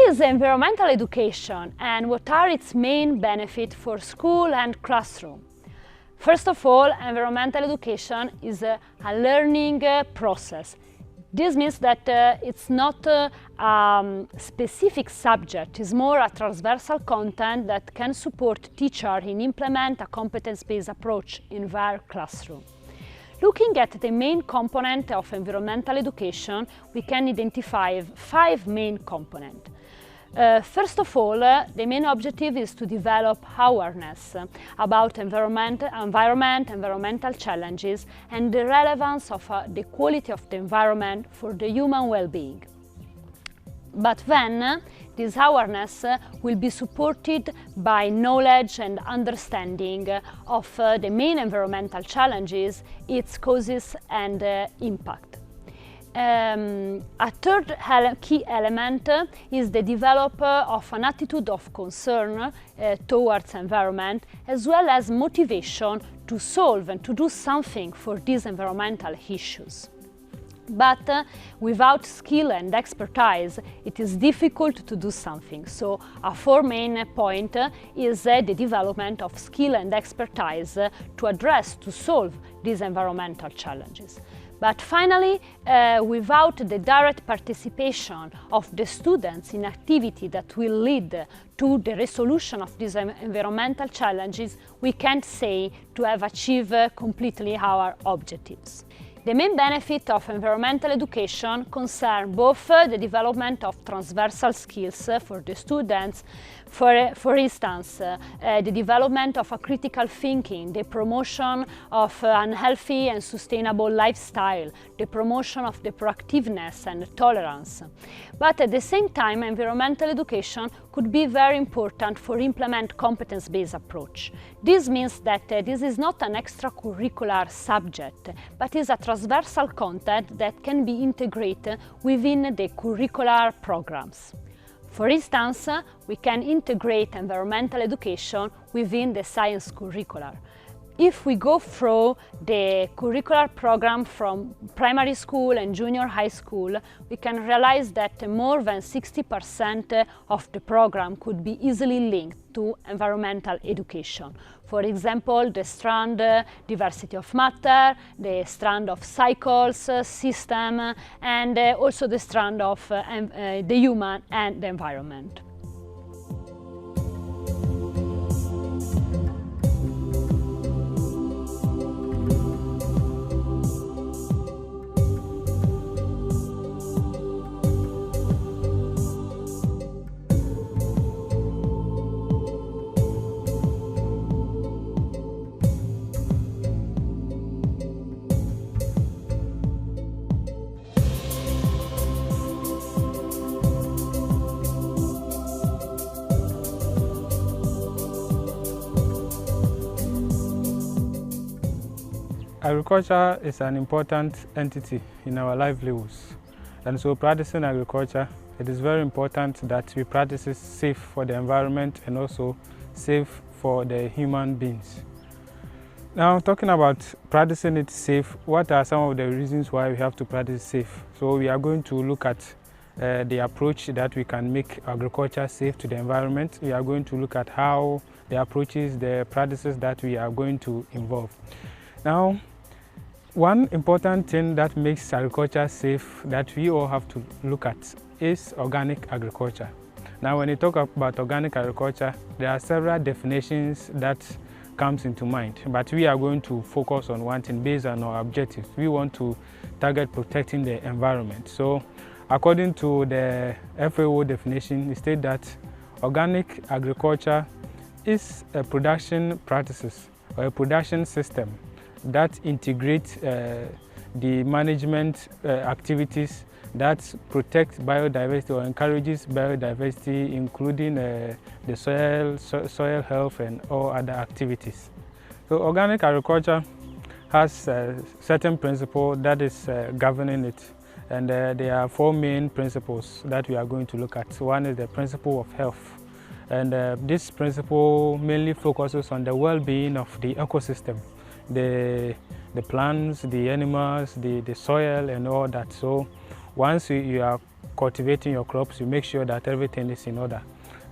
is environmental education and what are its main benefits for school and classroom? First of all, environmental education is a learning process. This means that it's not a specific subject, it's more a transversal content that can support teachers in implement a competence-based approach in their classroom. Looking at the main component of environmental education, we can identify 5 main components. First of all, the main objective is to develop awareness about environmental challenges and the relevance of the quality of the environment for the human well-being. But then, this awareness will be supported by knowledge and understanding of the main environmental challenges, its causes and impact. A third key element is the development of an attitude of concern towards environment, as well as motivation to solve and to do something for these environmental issues. But without skill and expertise, it is difficult to do something. So a 4 main point is the development of skill and expertise to address, to solve these environmental challenges. But finally, without the direct participation of the students in activity that will lead to the resolution of these environmental challenges, we can't say to have achieved completely our objectives. The main benefit of environmental education concern both the development of transversal skills for the students, for instance, the development of a critical thinking, the promotion of an healthy and sustainable lifestyle, the promotion of the proactiveness and tolerance. But at the same time, environmental education could be very important for implement competence-based approach. This means that this is not an extracurricular subject, but is a transversal content that can be integrated within the curricular programs. For instance, we can integrate environmental education within the science curricular. If we go through the curricular program from primary school and junior high school, we can realize that more than 60% of the program could be easily linked to environmental education. For example, the strand diversity of matter, the strand of cycles system, and also the strand of the human and the environment. Agriculture is an important entity in our livelihoods, and so practicing agriculture, it is very important that we practice it safe for the environment and also safe for the human beings. Now, talking about practicing it safe, what are some of the reasons why we have to practice safe? So we are going to look at the approach that we can make agriculture safe to the environment. We are going to look at how the approaches, the practices that we are going to involve. Now, one important thing that makes agriculture safe that we all have to look at is organic agriculture. Now, when you talk about organic agriculture, there are several definitions that comes into mind, but we are going to focus on one thing based on our objectives. We want to target protecting the environment. So, according to the FAO definition, it states that organic agriculture is a production practices or a production system that integrates the management activities that protect biodiversity or encourages biodiversity, including the soil health and all other activities. So organic agriculture has certain principles that is governing it, and there are 4 main principles that we are going to look at. One is the principle of health, and this principle mainly focuses on the well-being of the ecosystem, the plants, the animals, the soil and all that. So once you are cultivating your crops, you make sure that everything is in order.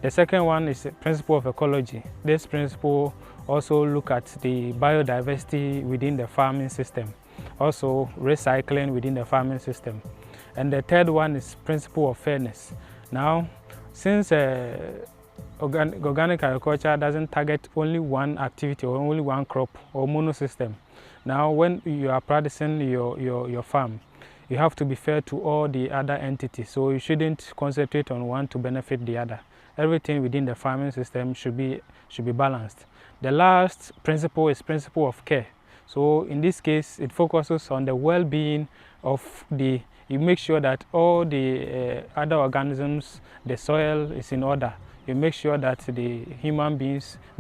The second one is the principle of ecology. This principle also look at the biodiversity within the farming system, also recycling within the farming system. And the third one is principle of fairness. Now, since organic agriculture doesn't target only one activity or only one crop or monosystem, now when you are practicing your farm, you have to be fair to all the other entities. So you shouldn't concentrate on one to benefit the other. Everything within the farming system should be balanced. The last principle is principle of care. So in this case, it focuses on the well-being of you make sure that all the other organisms, the soil is in order. You make sure that the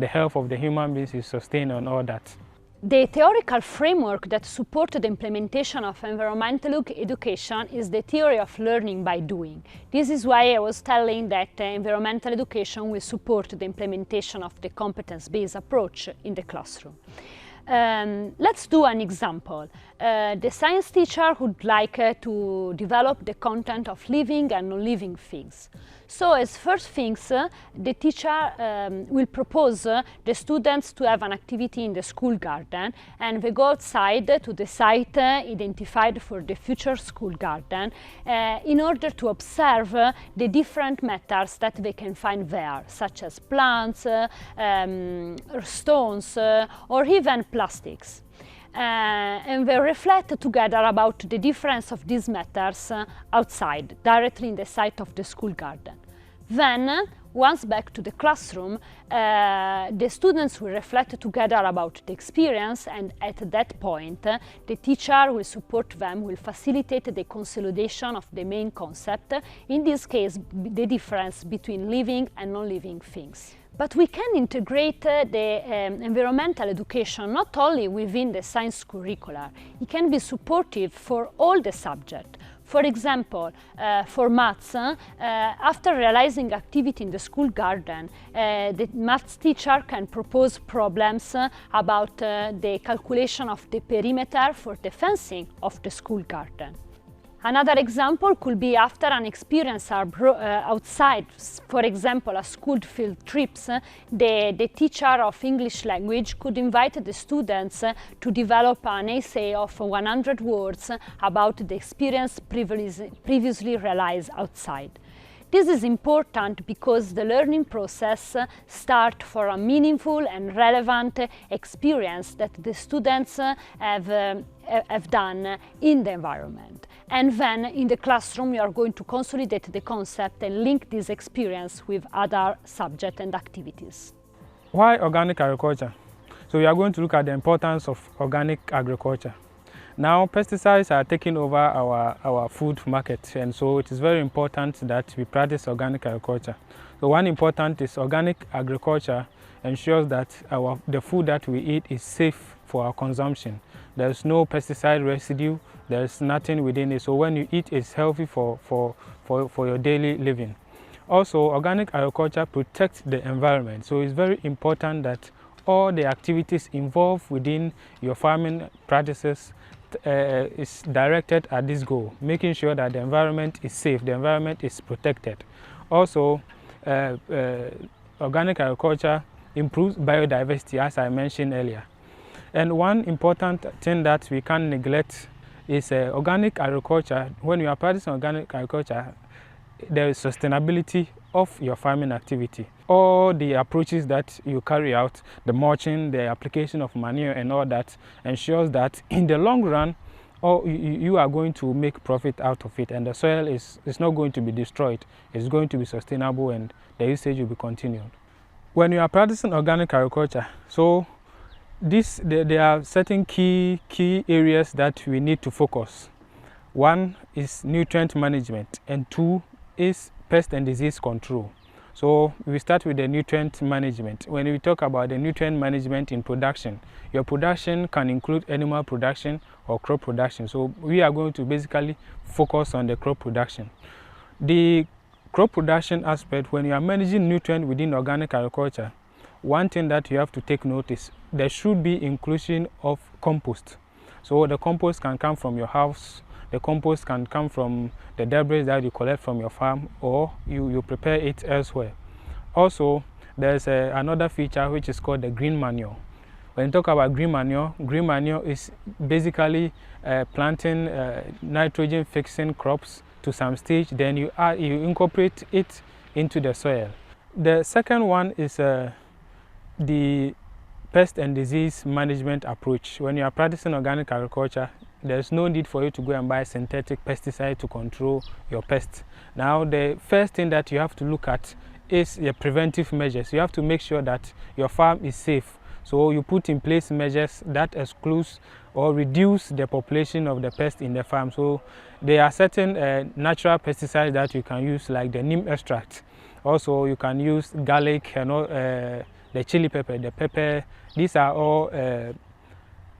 health of the human beings is sustained and all that. The theoretical framework that supports the implementation of environmental education is the theory of learning by doing. This is why I was telling that environmental education will support the implementation of the competence-based approach in the classroom. Let's do an example. The science teacher would like to develop the content of living and non-living things. So as first things, the teacher will propose the students to have an activity in the school garden, and they go outside to the site identified for the future school garden in order to observe the different matters that they can find there, such as plants, stones, or even plastics. And they reflect together about the difference of these matters outside, directly in the site of the school garden. Then, once back to the classroom, the students will reflect together about the experience, and at that point, the teacher will support them, will facilitate the consolidation of the main concept, in this case, the difference between living and non-living things. But we can integrate the environmental education not only within the science curricula, it can be supportive for all the subjects. For example, for maths, after realizing activity in the school garden, the maths teacher can propose problems about the calculation of the perimeter for the fencing of the school garden. Another example could be after an experience outside, for example, a school field trips, the teacher of English language could invite the students to develop an essay of 100 words about the experience previously realized outside. This is important because the learning process starts for a meaningful and relevant experience that the students have done in the environment. And then in the classroom, you are going to consolidate the concept and link this experience with other subjects and activities. Why organic agriculture? So we are going to look at the importance of organic agriculture. Now, pesticides are taking over our food market, and so it is very important that we practice organic agriculture. So one important is organic agriculture ensures that the food that we eat is safe for our consumption. There is no pesticide residue, there is nothing within it, so when you eat, it's healthy for your daily living. Also, organic agriculture protects the environment, so it's very important that all the activities involved within your farming practices is directed at this goal, making sure that the environment is safe, the environment is protected. Also, organic agriculture improves biodiversity, as I mentioned earlier. And one important thing that we can't neglect is organic agriculture. When you are practicing organic agriculture, there is sustainability of your farming activity. All the approaches that you carry out, the mulching, the application of manure and all that, ensures that in the long run, you are going to make profit out of it, and the soil is not going to be destroyed. It's going to be sustainable, and the usage will be continued. When you are practicing organic agriculture, so there are certain key areas that we need to focus. One is nutrient management, and two is pest and disease control. So we start with the nutrient management. When we talk about the nutrient management in production, your production can include animal production or crop production. So we are going to basically focus on the crop production. The crop production aspect, when you are managing nutrient within organic agriculture, one thing that you have to take note is there should be inclusion of compost. So the compost can come from your house, The compost can come from the debris that you collect from your farm, or you prepare it elsewhere. Also, there's another feature which is called the green manure. When you talk about green manure is basically planting nitrogen fixing crops to some stage, then you incorporate it into the soil. The second one is the pest and disease management approach. When you are practicing organic agriculture, there's no need for you to go and buy synthetic pesticide to control your pests. Now, the first thing that you have to look at is your preventive measures. You have to make sure that your farm is safe. So you put in place measures that exclude or reduce the population of the pest in the farm. So there are certain natural pesticides that you can use, like the neem extract. Also, you can use garlic and the chili pepper, the pepper. These are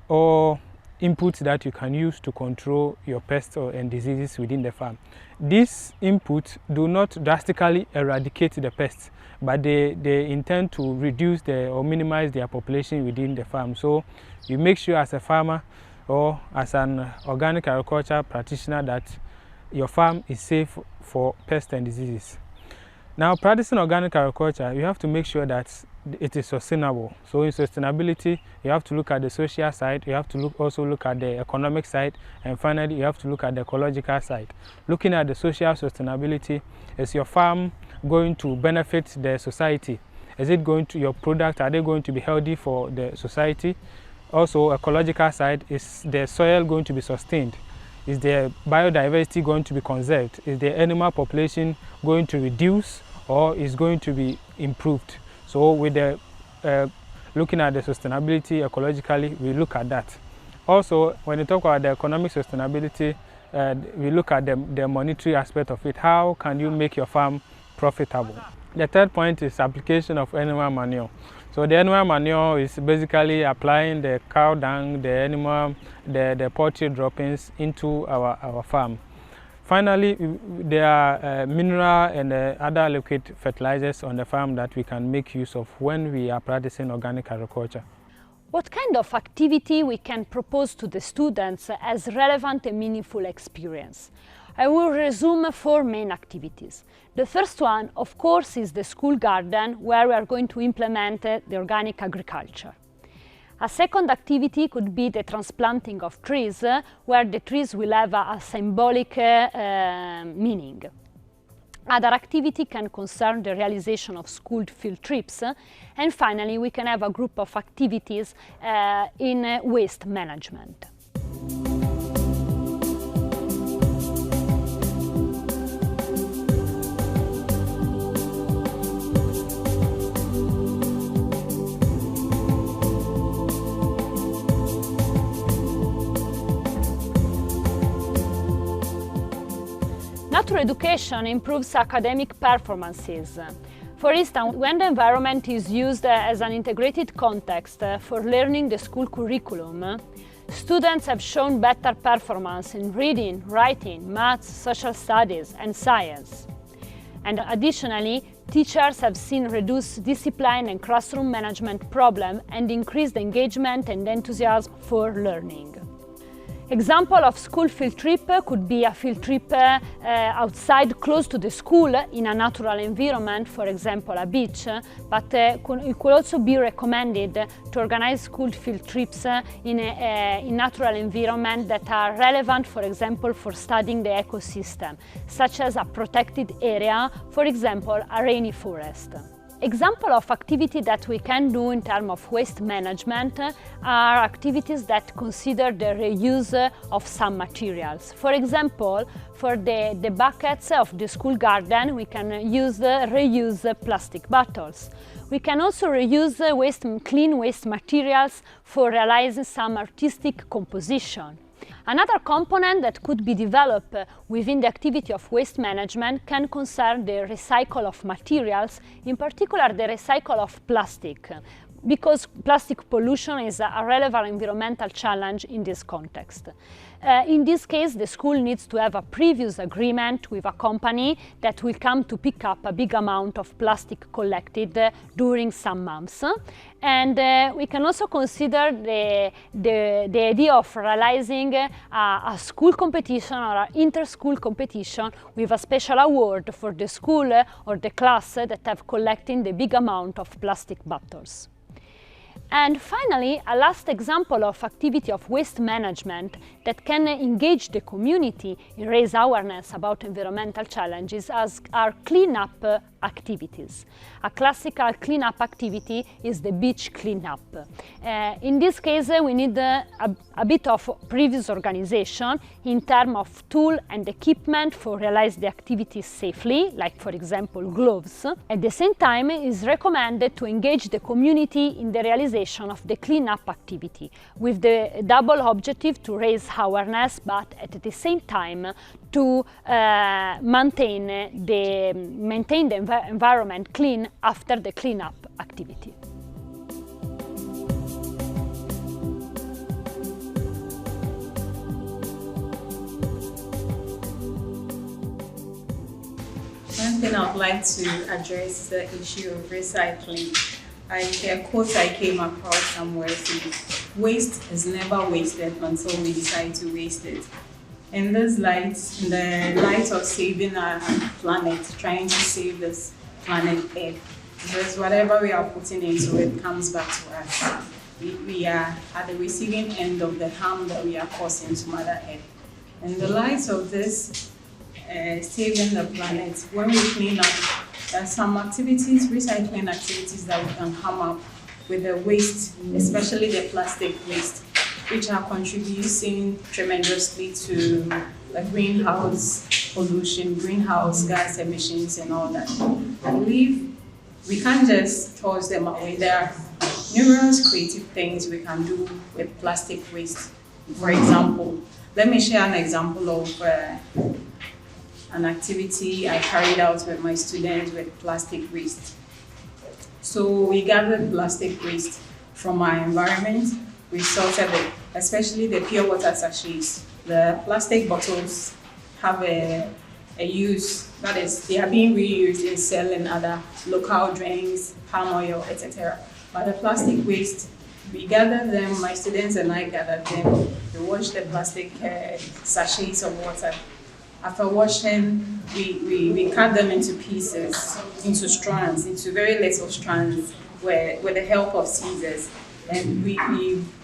all inputs that you can use to control your pests and diseases within the farm. These inputs do not drastically eradicate the pests, but they intend to reduce or minimize their population within the farm. So you make sure as a farmer or as an organic agriculture practitioner that your farm is safe for pests and diseases. Now, practicing organic agriculture, you have to make sure that it is sustainable. So in sustainability, you have to look at the social side, you have to also look at the economic side, and finally you have to look at the ecological side. Looking at the social sustainability, is your farm going to benefit the society? Is it going to, your product, are they going to be healthy for the society? Also, ecological side, is the soil going to be sustained? Is the biodiversity going to be conserved? Is the animal population going to reduce or is going to be improved? So with the looking at the sustainability ecologically, we look at that. Also, when you talk about the economic sustainability, we look at the monetary aspect of it. How can you make your farm profitable? The third point is application of animal manure. So the animal manure is basically applying the cow dung, the poultry droppings into our farm. Finally, there are mineral and other liquid fertilizers on the farm that we can make use of when we are practicing organic agriculture. What kind of activity we can propose to the students as relevant and meaningful experience? I will resume 4 main activities. The first one, of course, is the school garden, where we are going to implement the organic agriculture. A second activity could be the transplanting of trees, where the trees will have a symbolic meaning. Other activity can concern the realization of school field trips. And finally, we can have a group of activities in waste management. Natural education improves academic performances. For instance, when the environment is used as an integrated context for learning the school curriculum, students have shown better performance in reading, writing, maths, social studies, and science. And additionally, teachers have seen reduced discipline and classroom management problems and increased engagement and enthusiasm for learning. Example of school field trip could be a field trip outside close to the school in a natural environment, for example a beach, but it could also be recommended to organize school field trips in natural environment that are relevant, for example, for studying the ecosystem, such as a protected area, for example a rainy forest. Example of activity that we can do in terms of waste management are activities that consider the reuse of some materials. For example, for the buckets of the school garden, we can reuse plastic bottles. We can also reuse clean waste materials for realizing some artistic composition. Another component that could be developed within the activity of waste management can concern the recycle of materials, in particular the recycle of plastic, because plastic pollution is a relevant environmental challenge in this context. In this case, the school needs to have a previous agreement with a company that will come to pick up a big amount of plastic collected during some months. And we can also consider the idea of realizing a school competition or an inter-school competition with a special award for the school or the class that have collected the big amount of plastic bottles. And finally, a last example of activity of waste management that can engage the community and raise awareness about environmental challenges are cleanup activities. A classical cleanup activity is the beach cleanup. In this case, we need a bit of previous organization in terms of tool and equipment for realize the activities safely, like for example gloves. At the same time, it is recommended to engage the community in the realization of the cleanup activity with the double objective to raise awareness, but at the same time to maintain the environment clean after the cleanup activity. One thing I would like to address is the issue of recycling. A quote I came across somewhere saying, "Waste is never wasted until we decide to waste it." In this light, in the light of saving our planet, trying to save this planet Earth, because whatever we are putting into it comes back to us. We are at the receiving end of the harm that we are causing to Mother Earth. In the light of this, saving the planet, when we clean up, there are some activities, recycling activities that we can come up with the waste, especially the plastic waste, which are contributing tremendously to the greenhouse pollution, greenhouse gas emissions and all that. I believe we can't just toss them away. There are numerous creative things we can do with plastic waste. For example, let me share an example of an activity I carried out with my students with plastic waste. So we gathered plastic waste from our environment, we sorted it, especially the pure water sachets. The plastic bottles have a use, that is, they are being reused in selling other local drinks, palm oil, etc. But the plastic waste, we gathered them, my students and I gathered them, we washed the plastic sachets of water. After washing, we cut them into pieces, into strands, into very little strands with the help of scissors. And we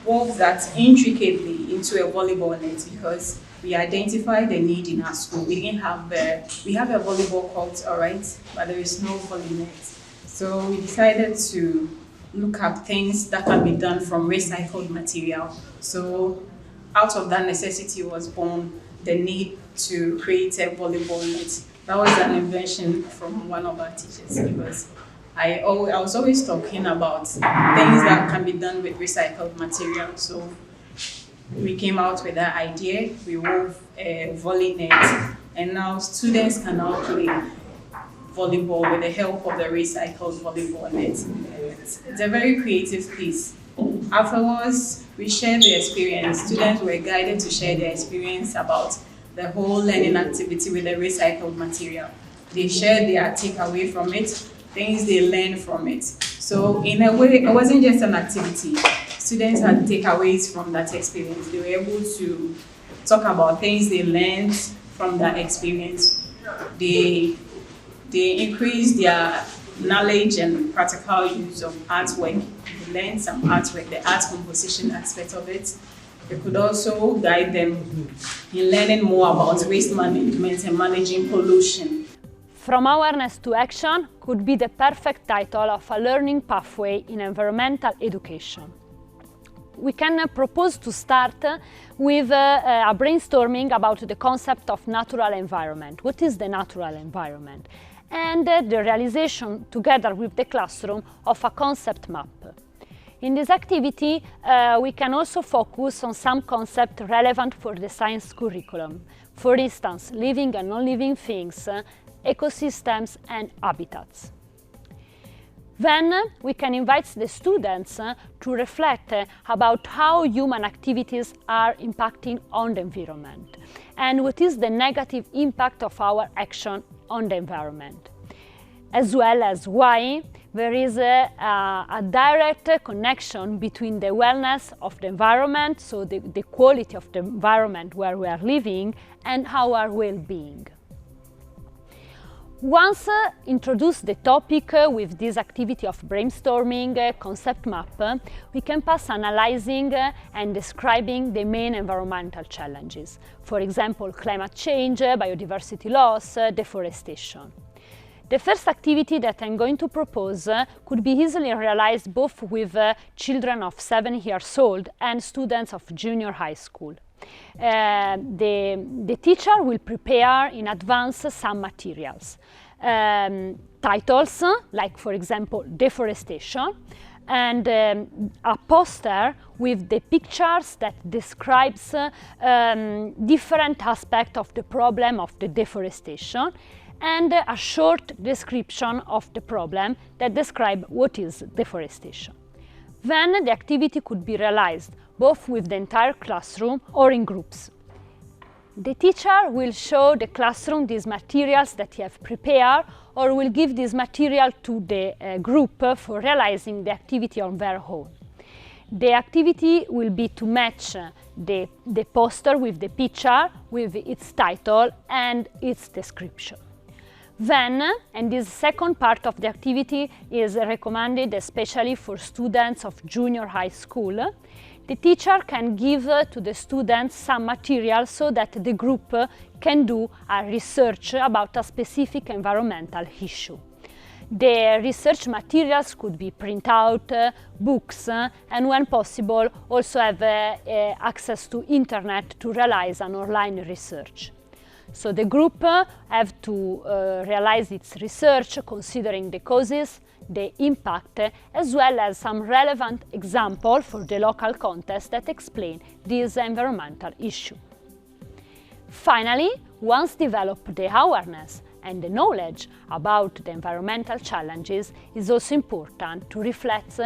wove that intricately into a volleyball net because we identified the need in our school. We have a volleyball court, all right, but there is no volley net. So we decided to look at things that can be done from recycled material. So out of that necessity was born the need to create a volleyball net. That was an invention from one of our teachers because I was always talking about things that can be done with recycled material. So we came out with that idea, we wove a volley net, and now students can now play volleyball with the help of the recycled volleyball net. It's a very creative piece. Afterwards, we shared the experience. Students were guided to share their experience about the whole learning activity with the recycled material. They shared their takeaway from it, things they learned from it. So in a way, it wasn't just an activity. Students had takeaways from that experience. They were able to talk about things they learned from that experience. They increased their knowledge and practical use of artwork. They learned some artwork, the art composition aspect of it. It could also guide them in learning more about waste management and managing pollution. From awareness to action could be the perfect title of a learning pathway in environmental education. We can propose to start with a brainstorming about the concept of natural environment. What is the natural environment? And the realization, together with the classroom, of a concept map. In this activity, we can also focus on some concepts relevant for the science curriculum. For instance, living and non-living things, ecosystems and habitats. Then we can invite the students to reflect about how human activities are impacting on the environment and what is the negative impact of our action on the environment, as well as why there is a direct connection between the wellness of the environment, so the quality of the environment where we are living, and our well-being. Once introduce the topic with this activity of brainstorming concept map, we can pass analyzing and describing the main environmental challenges. For example, climate change, biodiversity loss, deforestation. The first activity that I'm going to propose could be easily realized both with children of 7 years old and students of junior high school. The teacher will prepare in advance some materials, titles, like for example deforestation, and a poster with the pictures that describes different aspects of the problem of the deforestation, and a short description of the problem that describes what is deforestation. Then the activity could be realized both with the entire classroom or in groups. The teacher will show the classroom these materials that he has prepared, or will give this material to the group for realizing the activity on their own. The activity will be to match the poster with the picture, with its title and its description. Then, and this second part of the activity is recommended especially for students of junior high school, the teacher can give to the students some material so that the group can do a research about a specific environmental issue. The research materials could be print-out, books, and when possible also have access to internet to realize an online research. So the group have to realize its research considering the causes, the impact, as well as some relevant example for the local context that explain this environmental issue. Finally, once developed the awareness and the knowledge about the environmental challenges, is also important to reflect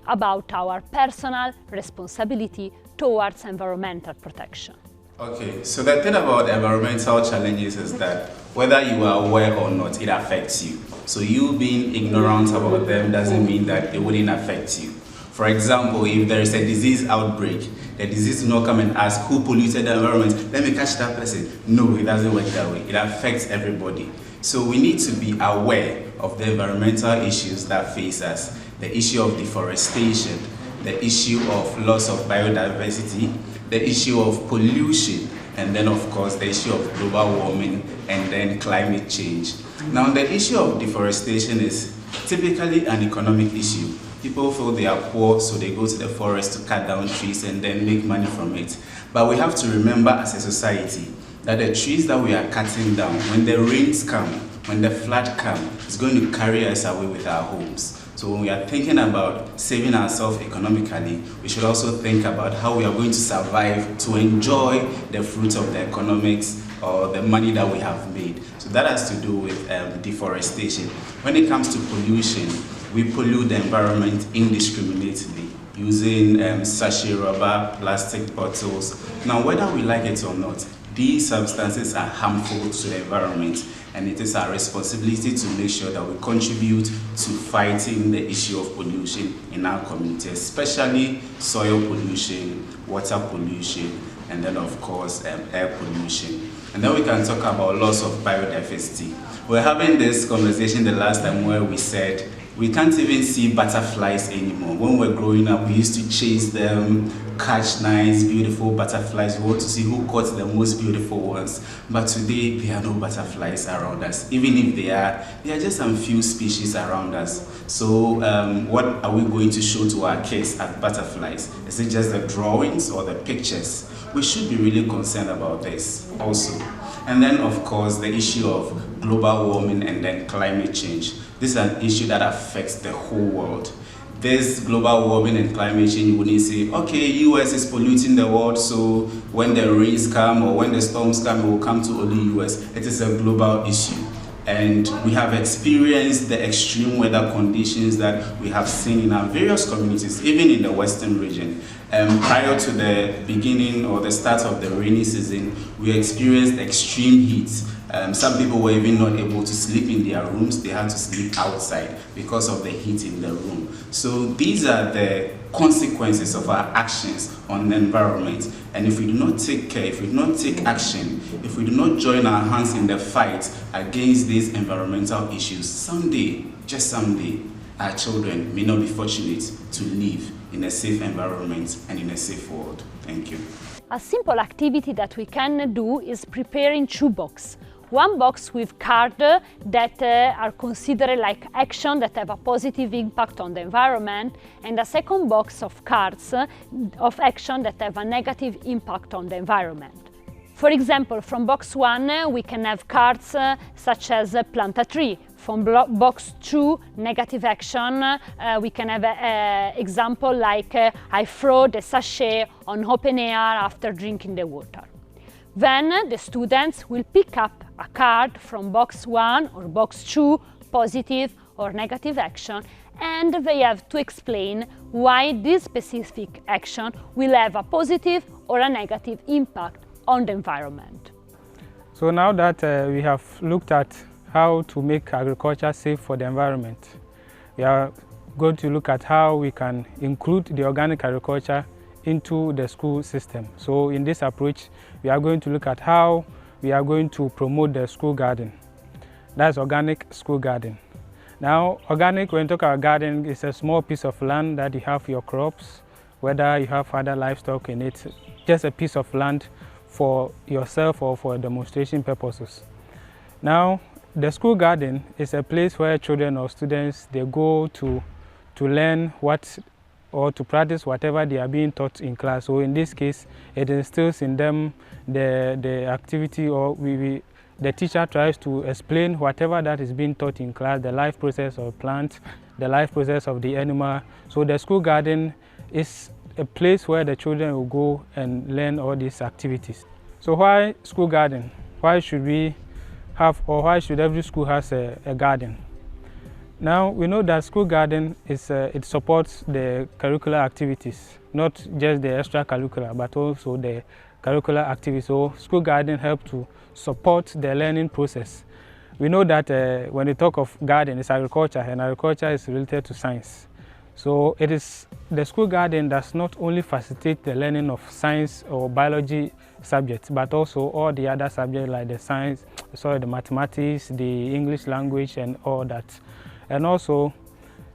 about our personal responsibility towards environmental protection. Okay, so the thing about environmental challenges is that whether you are aware or not, it affects you. So you being ignorant about them doesn't mean that it wouldn't affect you. For example, if there is a disease outbreak, the disease will not come and ask who polluted the environment, let me catch that person. No, it doesn't work that way. It affects everybody. So we need to be aware of the environmental issues that face us. The issue of deforestation, the issue of loss of biodiversity, the issue of pollution, and then of course the issue of global warming and then climate change. Now the issue of deforestation is typically an economic issue. People feel they are poor, so they go to the forest to cut down trees and then make money from it. But we have to remember as a society that the trees that we are cutting down, when the rains come, when the flood comes, it's going to carry us away with our homes. So when we are thinking about saving ourselves economically, we should also think about how we are going to survive to enjoy the fruits of the economics or the money that we have made. So that has to do with deforestation. When it comes to pollution, we pollute the environment indiscriminately using sachet rubber, plastic bottles. Now, whether we like it or not, these substances are harmful to the environment, and it is our responsibility to make sure that we contribute to fighting the issue of pollution in our community, especially soil pollution, water pollution, and then of course air pollution. And then we can talk about loss of biodiversity. We're having this conversation the last time where we said we can't even see butterflies anymore. When we're growing up, we used to chase them, catch nice, beautiful butterflies. We want to see who caught the most beautiful ones. But today, there are no butterflies around us. Even if there are just some few species around us. So what are we going to show to our kids as butterflies? Is it just the drawings or the pictures? We should be really concerned about this also. And then, of course, the issue of global warming and then climate change. This is an issue that affects the whole world. This global warming and climate change, you wouldn't say, okay, US is polluting the world, so when the rains come or when the storms come, it will come to only US. It is a global issue. and we have experienced the extreme weather conditions that we have seen in our various communities, even in the Western region. Prior to the beginning or the start of the rainy season, we experienced extreme heat. Some people were even not able to sleep in their rooms. They had to sleep outside because of the heat in the room. So these are the consequences of our actions on the environment. And if we do not take care, if we do not take action, if we do not join our hands in the fight against these environmental issues, someday, just someday, our children may not be fortunate to live in a safe environment and in a safe world. Thank you. A simple activity that we can do is preparing 2 boxes. One box with cards that are considered like action that have a positive impact on the environment, and a second box of cards of action that have a negative impact on the environment. For example, from box 1 we can have cards such as plant a tree. From box 2, negative action, we can have an example like I throw the sachet on open air after drinking the water. Then the students will pick up a card from box 1 or box 2, positive or negative action, and they have to explain why this specific action will have a positive or a negative impact on the environment. So now that we have looked at how to make agriculture safe for the environment, we are going to look at how we can include the organic agriculture into the school system. So in this approach, we are going to look at how we are going to promote the school garden. That's organic school garden. Now, organic, when you talk about garden, it's a small piece of land that you have your crops, whether you have other livestock in it, just a piece of land for yourself or for demonstration purposes. Now, the school garden is a place where children or students, they go to learn what or to practice whatever they are being taught in class. So in this case, it instills in them the activity, or the teacher tries to explain whatever that is being taught in class, the life process of plant, the life process of the animal. So the school garden is a place where the children will go and learn all these activities. So why school garden? Why should we have, or why should every school has a garden? Now, we know that school garden is, it supports the curricular activities, not just the extracurricular, but also the curricular activities. So school garden helps to support the learning process. We know that when we talk of garden, it's agriculture, and agriculture is related to science. So it is the school garden does not only facilitate the learning of science or biology subjects, but also all the other subjects like the science, the mathematics, the English language, and all that. And also,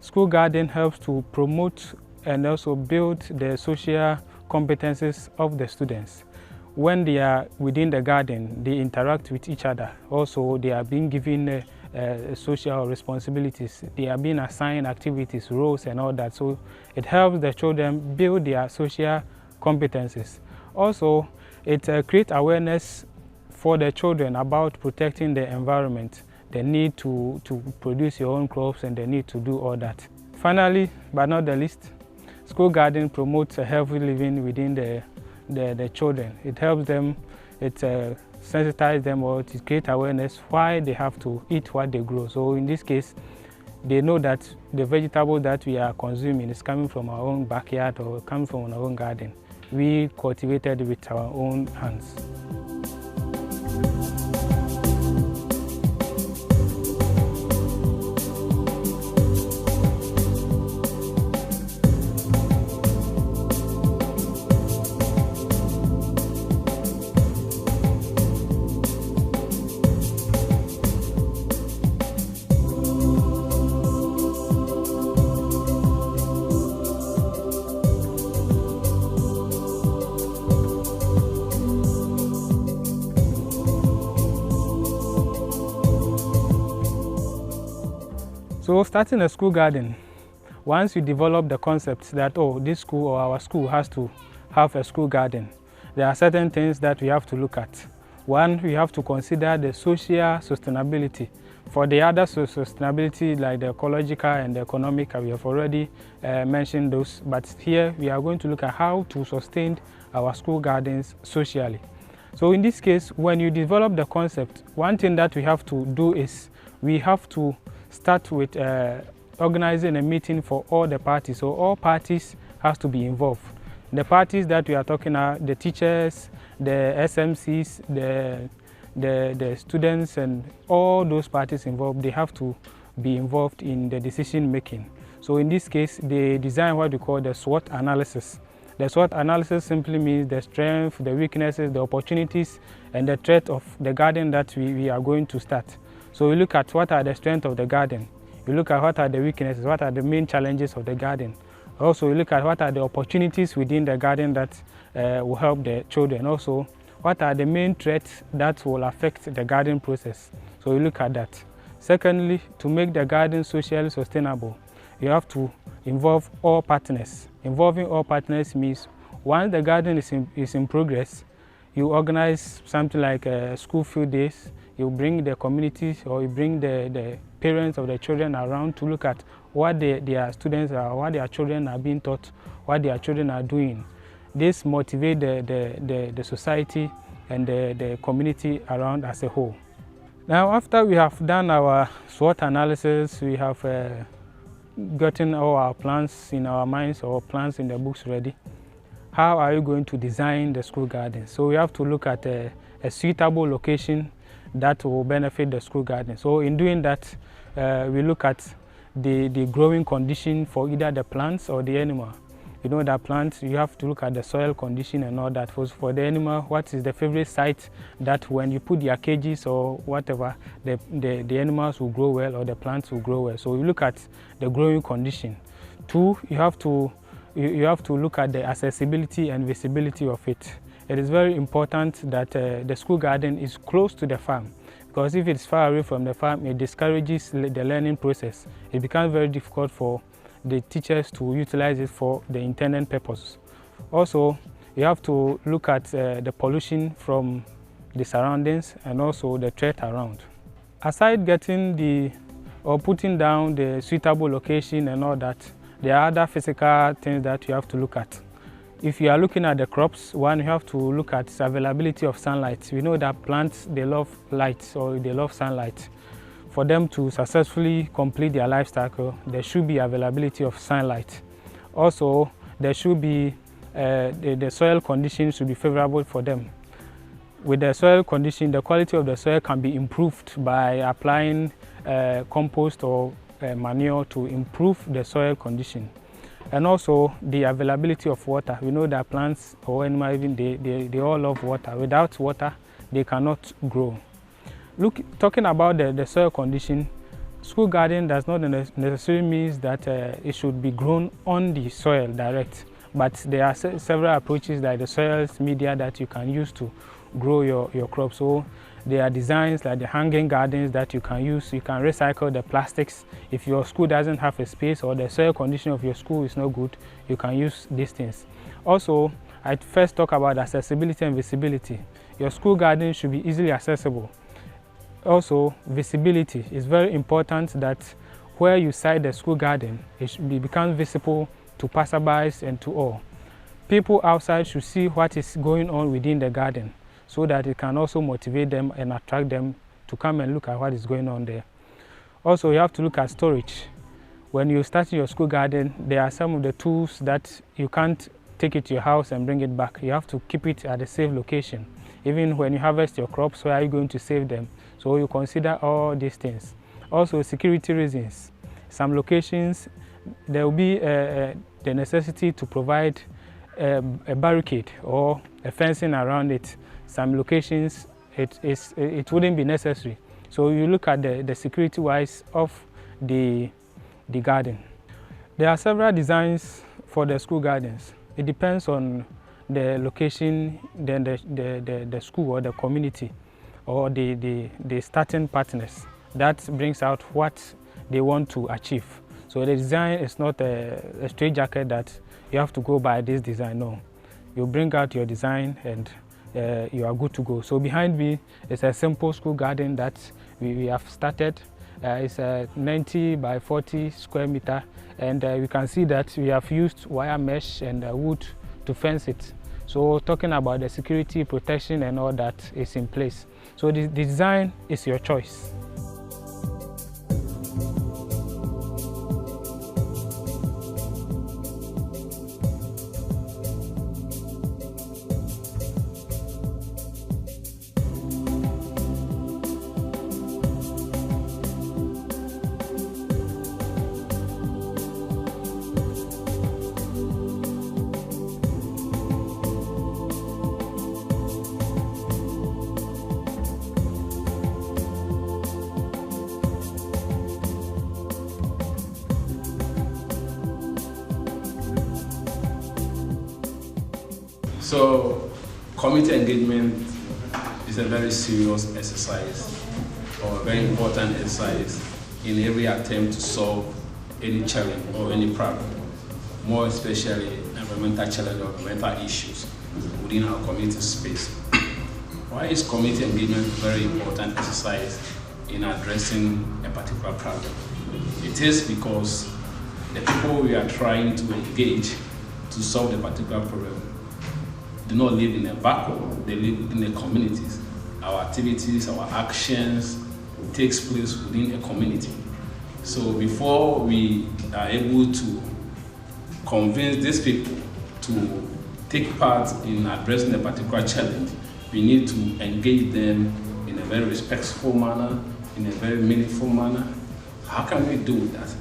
school garden helps to promote and also build the social competencies of the students. When they are within the garden, they interact with each other. Also, they are being given social responsibilities. They are being assigned activities, roles, and all that. So it helps the children build their social competencies. Also, it creates awareness for the children about protecting the environment, the need to produce your own crops, and the need to do all that. Finally, but not the least, school garden promotes a healthy living within the children. It helps them, it sensitizes them, or it creates awareness why they have to eat what they grow. So in this case, they know that the vegetable that we are consuming is coming from our own backyard or coming from our own garden. We cultivated with our own hands. So starting a school garden, once you develop the concept that, oh, this school or our school has to have a school garden, there are certain things that we have to look at. One, we have to consider the social sustainability. For the other sustainability, like the ecological and the economic, we have already mentioned those. But here we are going to look at how to sustain our school gardens socially. So in this case, when you develop the concept, one thing that we have to do is we have to start with organizing a meeting for all the parties. So all parties has to be involved. The parties that we are talking about, the teachers, the SMCs, the students, and all those parties involved, they have to be involved in the decision making. So in this case, they design what we call the SWOT analysis. The SWOT analysis simply means the strength, the weaknesses, the opportunities, and the threat of the garden that we are going to start. So we look at what are the strengths of the garden. We look at what are the weaknesses, what are the main challenges of the garden. Also, we look at what are the opportunities within the garden that will help the children. Also, what are the main threats that will affect the garden process. So we look at that. Secondly, to make the garden socially sustainable, you have to involve all partners. Involving all partners means once the garden is in progress, you organize something like school field days. You bring the communities, or you bring the parents of the children around to look at what their students are, what their children are being taught, what their children are doing. This motivates the society and the community around as a whole. Now, after we have done our SWOT analysis, we have gotten all our plans in our minds or plans in the books ready. How are you going to design the school garden? So we have to look at a suitable location that will benefit the school garden. So in doing that, we look at the growing condition for either the plants or the animal. You know that plants, you have to look at the soil condition and all that. For the animal, what is the favorite site that when you put their cages or whatever, the animals will grow well or the plants will grow well. So you look at the growing condition. Two, you have to look at the accessibility and visibility of it. It is very important that the school garden is close to the farm, because if it's far away from the farm, it discourages the learning process. It becomes very difficult for the teachers to utilize it for the intended purpose. Also, you have to look at the pollution from the surroundings and also the threat around. Aside getting putting down the suitable location and all that, there are other physical things that you have to look at. If you are looking at the crops, one, you have to look at the availability of sunlight. We know that plants, they love light, or they love sunlight. For them to successfully complete their life cycle, there should be availability of sunlight. Also, there should be, the soil conditions should be favorable for them. With the soil condition, the quality of the soil can be improved by applying compost or manure to improve the soil condition. And also the availability of water. We know that plants or animals, even they all love water. Without water, they cannot grow. Talking about the soil condition, school garden does not necessarily mean that it should be grown on the soil direct, but there are several approaches like the soils media that you can use to grow your crops. So there are designs like the hanging gardens that you can use. You can recycle the plastics. If your school doesn't have a space or the soil condition of your school is not good, you can use these things. Also, I first talk about accessibility and visibility. Your school garden should be easily accessible. Also, visibility is very important, that where you site the school garden, it should become visible to passerbys and to all. People outside should see what is going on within the garden, so that it can also motivate them and attract them to come and look at what is going on there. Also, you have to look at storage. When you start your school garden, there are some of the tools that you can't take it to your house and bring it back. You have to keep it at a safe location. Even when you harvest your crops, where are you going to save them? So you consider all these things. Also, security reasons. Some locations, there will be the necessity to provide a barricade or a fencing around it. Some locations, it wouldn't be necessary. So you look at the security-wise of the garden. There are several designs for the school gardens. It depends on the location, then the school or the community or the starting partners. That brings out what they want to achieve. So the design is not a straitjacket that you have to go by this design. No, you bring out your design and you are good to go. So behind me is a simple school garden that we have started. It's a 90 by 40 square meter, and we can see that we have used wire mesh and wood to fence it. So talking about the security, protection and all that is in place. So the design is your choice. So community engagement is a very serious exercise, or a very important exercise in every attempt to solve any challenge or any problem, more especially environmental challenge or environmental issues within our community space. Why is community engagement a very important exercise in addressing a particular problem? It is because the people we are trying to engage to solve the particular problem do not live in a vacuum, they live in the communities. Our activities, our actions takes place within a community. So before we are able to convince these people to take part in addressing a particular challenge, we need to engage them in a very respectful manner, in a very meaningful manner. How can we do that?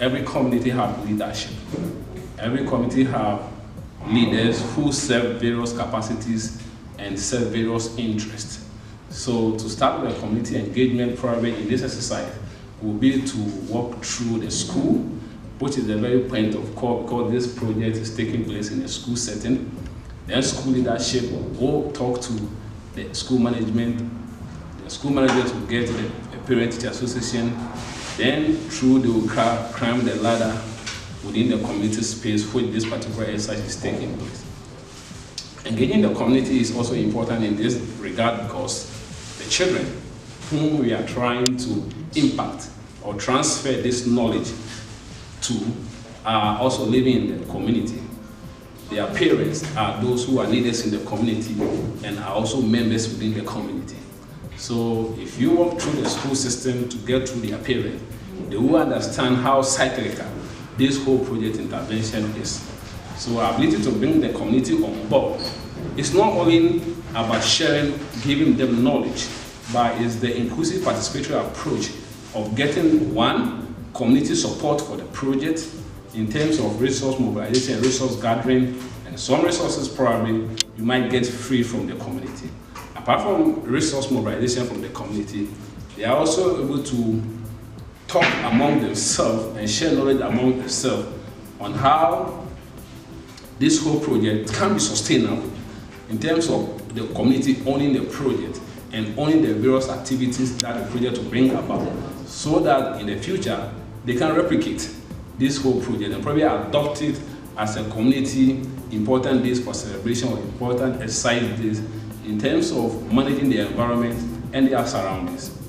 Every community has leadership. Every community has leaders who serve various capacities and serve various interests. So to start with a community engagement probably in this exercise will be to walk through the school, which is the very point of call because this project is taking place in a school setting. Then school leadership will talk to the school management. The school managers will get to the parent-teacher association. Then through they will climb the ladder within the community space which this particular exercise is taking place. Engaging the community is also important in this regard because the children whom we are trying to impact or transfer this knowledge to are also living in the community. Their parents are those who are leaders in the community and are also members within the community. So if you walk through the school system to get through their parents, they will understand how cyclical this whole project intervention is. So our ability to bring the community on board is not only about sharing, giving them knowledge, but it's the inclusive participatory approach of getting one, community support for the project in terms of resource mobilization, resource gathering, and some resources probably you might get free from the community. Apart from resource mobilization from the community, they are also able to talk among themselves and share knowledge among themselves on how this whole project can be sustainable in terms of the community owning the project and owning the various activities that the project will bring about, so that in the future they can replicate this whole project and probably adopt it as a community important days for celebration or important exercise days in terms of managing the environment and their surroundings.